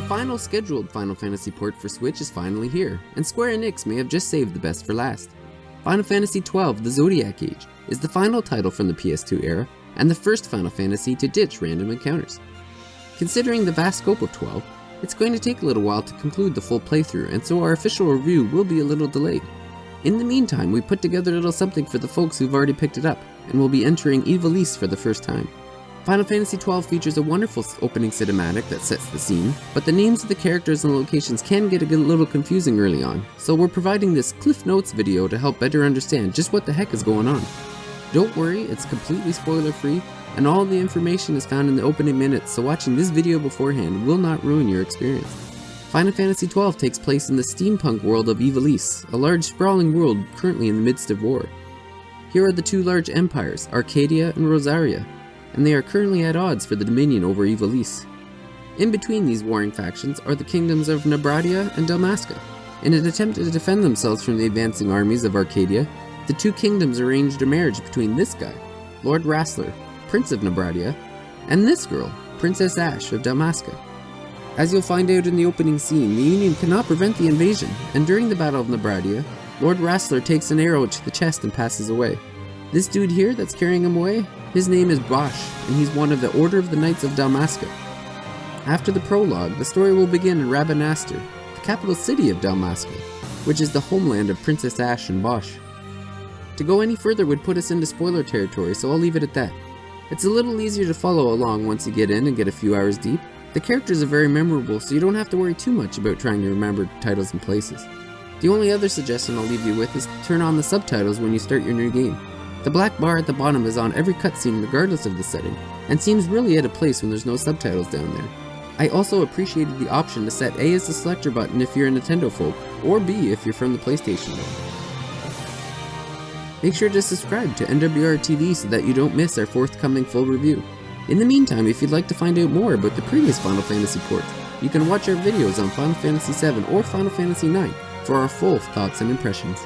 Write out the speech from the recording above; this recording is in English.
final scheduled Final Fantasy port for Switch is finally here, and Square Enix may have just saved the best for last. Final Fantasy XII The Zodiac Age is the final title from the PS2 era, and the first Final Fantasy to ditch random encounters. Considering the vast scope of 12, it's going to take a little while to conclude the full playthrough, and so our official review will be a little delayed. In the meantime, we put together a little something for the folks who've already picked it up, and will be entering Ivalice for the first time. Final Fantasy XII features a wonderful opening cinematic that sets the scene, but the names of the characters and locations can get a little confusing early on, so we're providing this Cliff Notes video to help better understand just what the heck is going on. Don't worry, it's completely spoiler free, and all the information is found in the opening minutes, so watching this video beforehand will not ruin your experience. Final Fantasy XII takes place in the steampunk world of Ivalice, a large sprawling world currently in the midst of war. Here are the two large empires, Arcadia and Rosaria, and they are currently at odds for the dominion over Ivalice. In between these warring factions are the kingdoms of Nabradia and Dalmasca. In an attempt to defend themselves from the advancing armies of Arcadia, the two kingdoms arranged a marriage between this guy, Lord Rassler, Prince of Nabradia, and this girl, Princess Ashe of Dalmasca. As you'll find out in the opening scene, the Union cannot prevent the invasion, and during the Battle of Nabradia, Lord Rassler takes an arrow to the chest and passes away. This dude here that's carrying him away, his name is Bosch, and he's one of the Order of the Knights of Dalmasca. After the prologue, the story will begin in Rabanastre, the capital city of Dalmasca, which is the homeland of Princess Ashe and Bosch. To go any further would put us into spoiler territory, so I'll leave it at that. It's a little easier to follow along once you get in and get a few hours deep. The characters are very memorable, so you don't have to worry too much about trying to remember titles and places. The only other suggestion I'll leave you with is to turn on the subtitles when you start your new game. The black bar at the bottom is on every cutscene regardless of the setting, and seems really out of place when there's no subtitles down there. I also appreciated the option to set A as the selector button if you're a Nintendo folk, or B if you're from the PlayStation world. Make sure to subscribe to NWR TV so that you don't miss our forthcoming full review. In the meantime, if you'd like to find out more about the previous Final Fantasy ports, you can watch our videos on Final Fantasy VII or Final Fantasy IX for our full thoughts and impressions.